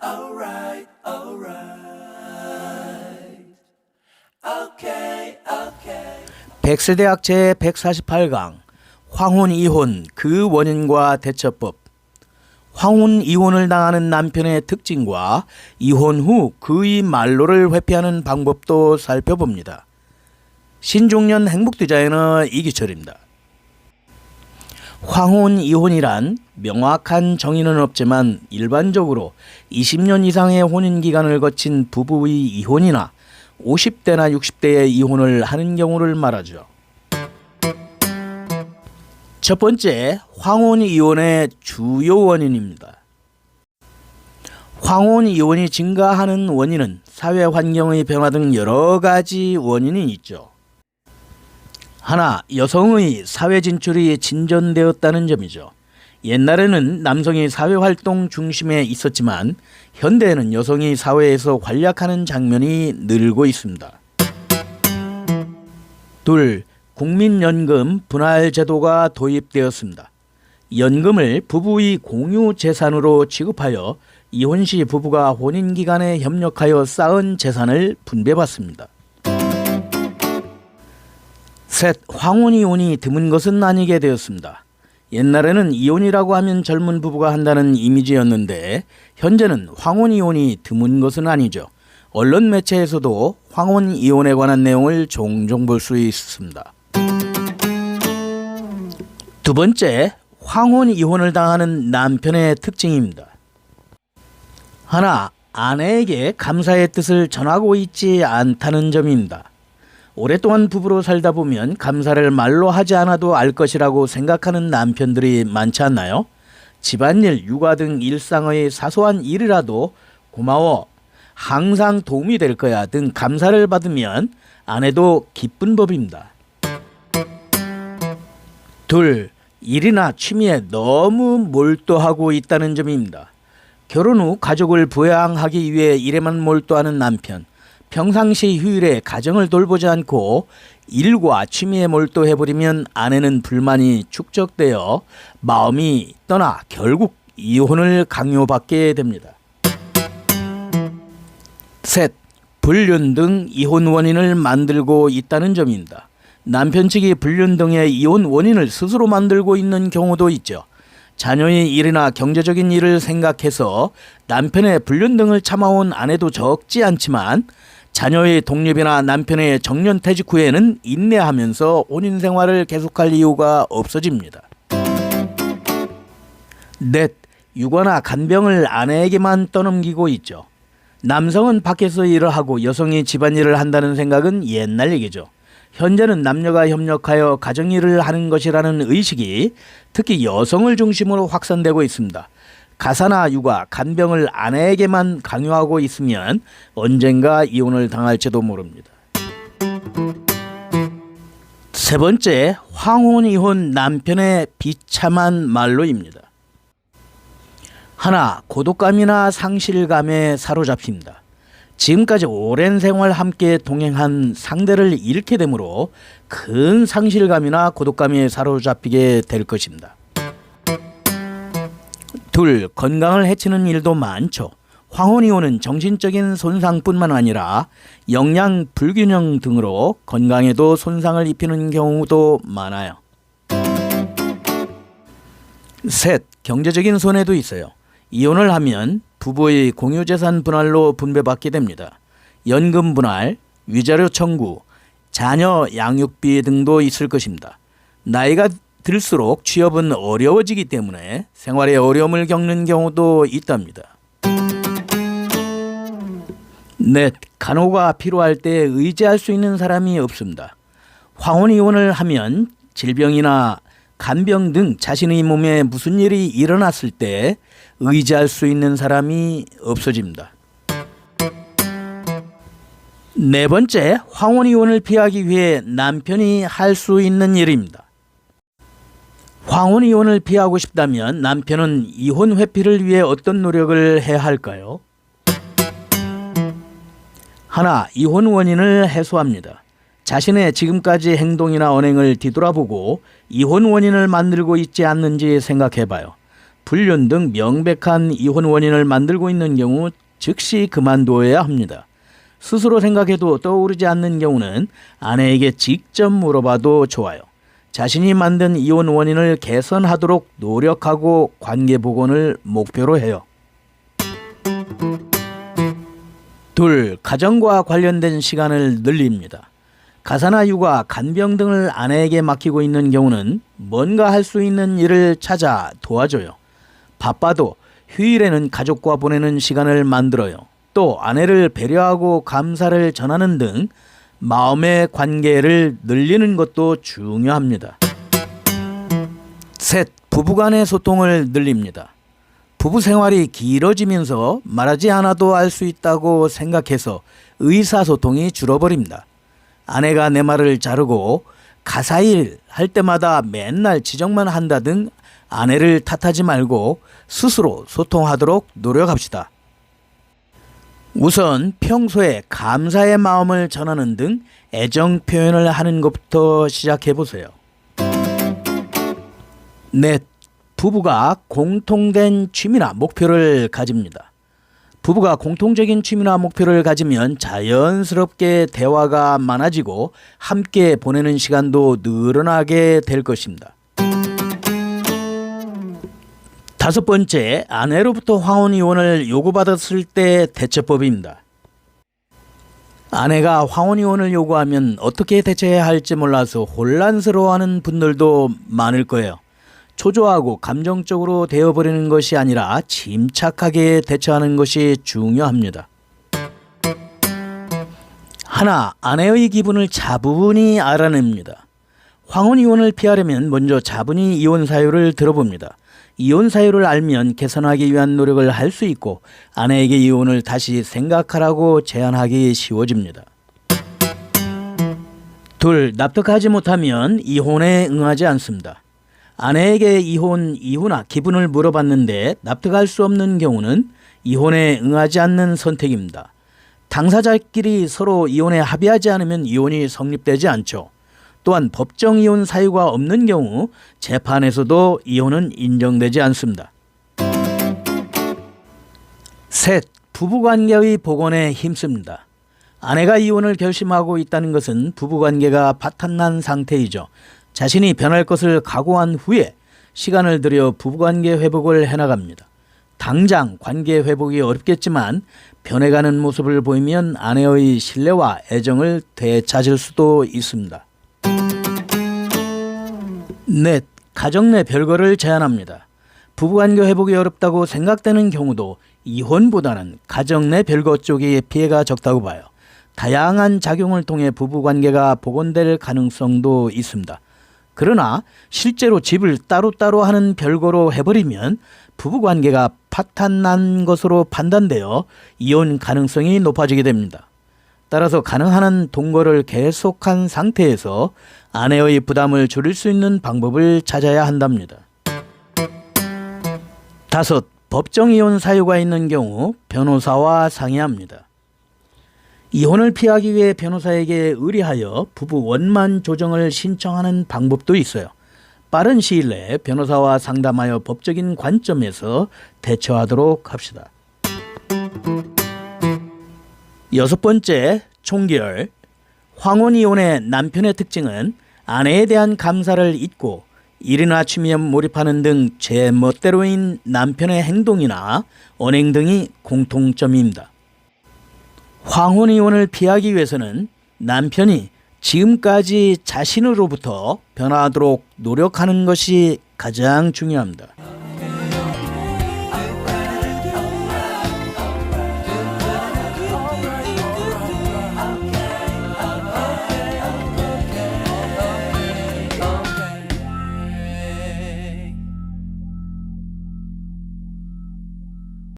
alright, okay, okay. 백세대학 제148강 황혼 이혼 그 원인과 대처법. 황혼 이혼을 당하는 남편의 특징과 이혼 후 그의 말로를 회피하는 방법도 살펴봅니다. 신중년 행복디자이너 이기철입니다. 황혼 이혼이란 명확한 정의는 없지만 일반적으로 20년 이상의 혼인 기간을 거친 부부의 이혼이나 50대나 60대의 이혼을 하는 경우를 말하죠. 첫 번째, 황혼 이혼의 주요 원인입니다. 황혼 이혼이 증가하는 원인은 사회 환경의 변화 등 여러 가지 원인이 있죠. 하나, 여성의 사회 진출이 진전되었다는 점이죠. 옛날에는 남성이 사회활동 중심에 있었지만 현대에는 여성이 사회에서 활약하는 장면이 늘고 있습니다. 둘, 국민연금 분할 제도가 도입되었습니다. 연금을 부부의 공유 재산으로 취급하여 이혼 시 부부가 혼인 기간에 협력하여 쌓은 재산을 분배받습니다. 셋, 황혼 이혼이 드문 것은 아니게 되었습니다. 옛날에는 이혼이라고 하면 젊은 부부가 한다는 이미지였는데 현재는 황혼 이혼이 드문 것은 아니죠. 언론 매체에서도 황혼 이혼에 관한 내용을 종종 볼 수 있습니다. 두 번째, 황혼 이혼을 당하는 남편의 특징입니다. 하나, 아내에게 감사의 뜻을 전하고 있지 않다는 점입니다. 오랫동안 부부로 살다 보면 감사를 말로 하지 않아도 알 것이라고 생각하는 남편들이 많지 않나요? 집안일, 육아 등 일상의 사소한 일이라도 고마워, 항상 도움이 될 거야 등 감사를 받으면 아내도 기쁜 법입니다. 둘, 일이나 취미에 너무 몰두하고 있다는 점입니다. 결혼 후 가족을 부양하기 위해 일에만 몰두하는 남편, 평상시 휴일에 가정을 돌보지 않고 일과 취미에 몰두해버리면 아내는 불만이 축적되어 마음이 떠나 결국 이혼을 강요받게 됩니다. 셋, 불륜 등 이혼 원인을 만들고 있다는 점입니다. 남편 측이 불륜 등의 이혼 원인을 스스로 만들고 있는 경우도 있죠. 자녀의 일이나 경제적인 일을 생각해서 남편의 불륜 등을 참아온 아내도 적지 않지만 자녀의 독립이나 남편의 정년퇴직 후에는 인내하면서 혼인 생활을 계속할 이유가 없어집니다. 넷, 육아나 간병을 아내에게만 떠넘기고 있죠. 남성은 밖에서 일을 하고 여성이 집안일을 한다는 생각은 옛날 얘기죠. 현재는 남녀가 협력하여 가정일을 하는 것이라는 의식이 특히 여성을 중심으로 확산되고 있습니다. 가사나 육아, 간병을 아내에게만 강요하고 있으면 언젠가 이혼을 당할지도 모릅니다. 세 번째, 황혼 이혼 남편의 비참한 말로입니다. 하나, 고독감이나 상실감에 사로잡힙니다. 지금까지 오랜 생활 함께 동행한 상대를 잃게 되므로 큰 상실감이나 고독감에 사로잡히게 될 것입니다. 둘, 건강을 해치는 일도 많죠. 황혼 이혼은 정신적인 손상뿐만 아니라 영양 불균형 등으로 건강에도 손상을 입히는 경우도 많아요. 셋, 경제적인 손해도 있어요. 이혼을 하면 부부의 공유재산 분할로 분배받게 됩니다. 연금 분할, 위자료 청구, 자녀 양육비 등도 있을 것입니다. 나이가 들수록 취업은 어려워지기 때문에 생활에 어려움을 겪는 경우도 있답니다. 넷, 간호가 필요할 때 의지할 수 있는 사람이 없습니다. 황혼 이혼을 하면 질병이나 간병 등 자신의 몸에 무슨 일이 일어났을 때 의지할 수 있는 사람이 없어집니다. 네 번째, 황혼 이혼을 피하기 위해 남편이 할 수 있는 일입니다. 황혼 이혼을 피하고 싶다면 남편은 이혼 회피를 위해 어떤 노력을 해야 할까요? 하나, 이혼 원인을 해소합니다. 자신의 지금까지 행동이나 언행을 뒤돌아보고 이혼 원인을 만들고 있지 않는지 생각해봐요. 불륜 등 명백한 이혼 원인을 만들고 있는 경우 즉시 그만두어야 합니다. 스스로 생각해도 떠오르지 않는 경우는 아내에게 직접 물어봐도 좋아요. 자신이 만든 이혼 원인을 개선하도록 노력하고 관계 복원을 목표로 해요. 둘, 가정과 관련된 시간을 늘립니다. 가사나 육아, 간병 등을 아내에게 맡기고 있는 경우는 뭔가 할 수 있는 일을 찾아 도와줘요. 바빠도 휴일에는 가족과 보내는 시간을 만들어요. 또 아내를 배려하고 감사를 전하는 등 마음의 관계를 늘리는 것도 중요합니다. 셋, 부부간의 소통을 늘립니다. 부부 생활이 길어지면서 말하지 않아도 알 수 있다고 생각해서 의사소통이 줄어버립니다. 아내가 내 말을 자르고 가사일 할 때마다 맨날 지적만 한다 등 아내를 탓하지 말고 스스로 소통하도록 노력합시다. 우선 평소에 감사의 마음을 전하는 등 애정 표현을 하는 것부터 시작해 보세요. 넷, 부부가 공통된 취미나 목표를 가집니다. 부부가 공통적인 취미나 목표를 가지면 자연스럽게 대화가 많아지고 함께 보내는 시간도 늘어나게 될 것입니다. 다섯 번째, 아내로부터 황혼 이혼을 요구받았을 때 대처법입니다. 아내가 황혼 이혼을 요구하면 어떻게 대처해야 할지 몰라서 혼란스러워하는 분들도 많을 거예요. 초조하고 감정적으로 되어버리는 것이 아니라 침착하게 대처하는 것이 중요합니다. 하나, 아내의 기분을 차분히 알아냅니다. 황혼 이혼을 피하려면 먼저 차분히 이혼 사유를 들어봅니다. 이혼 사유를 알면 개선하기 위한 노력을 할 수 있고 아내에게 이혼을 다시 생각하라고 제안하기 쉬워집니다. 둘, 납득하지 못하면 이혼에 응하지 않습니다. 아내에게 이혼 이유나 기분을 물어봤는데 납득할 수 없는 경우는 이혼에 응하지 않는 선택입니다. 당사자끼리 서로 이혼에 합의하지 않으면 이혼이 성립되지 않죠. 또한 법정 이혼 사유가 없는 경우 재판에서도 이혼은 인정되지 않습니다. 셋, 부부관계의 복원에 힘씁니다. 아내가 이혼을 결심하고 있다는 것은 부부관계가 파탄난 상태이죠. 자신이 변할 것을 각오한 후에 시간을 들여 부부관계 회복을 해나갑니다. 당장 관계 회복이 어렵겠지만 변해가는 모습을 보이면 아내의 신뢰와 애정을 되찾을 수도 있습니다. 넷, 가정 내 별거를 제한합니다. 부부관계 회복이 어렵다고 생각되는 경우도 이혼보다는 가정 내 별거 쪽이 피해가 적다고 봐요. 다양한 작용을 통해 부부관계가 복원될 가능성도 있습니다. 그러나 실제로 집을 따로따로 하는 별거로 해버리면 부부관계가 파탄난 것으로 판단되어 이혼 가능성이 높아지게 됩니다. 따라서 가능한 한 동거를 계속한 상태에서 아내의 부담을 줄일 수 있는 방법을 찾아야 한답니다. 다섯, 법정 이혼 사유가 있는 경우 변호사와 상의합니다. 이혼을 피하기 위해 변호사에게 의뢰하여 부부 원만 조정을 신청하는 방법도 있어요. 빠른 시일 내에 변호사와 상담하여 법적인 관점에서 대처하도록 합시다. 여섯 번째, 총결. 황혼 이혼의 남편의 특징은 아내에 대한 감사를 잊고 일이나 취미에 몰입하는 등 제 멋대로인 남편의 행동이나 언행 등이 공통점입니다. 황혼 이혼을 피하기 위해서는 남편이 지금까지 자신으로부터 변화하도록 노력하는 것이 가장 중요합니다.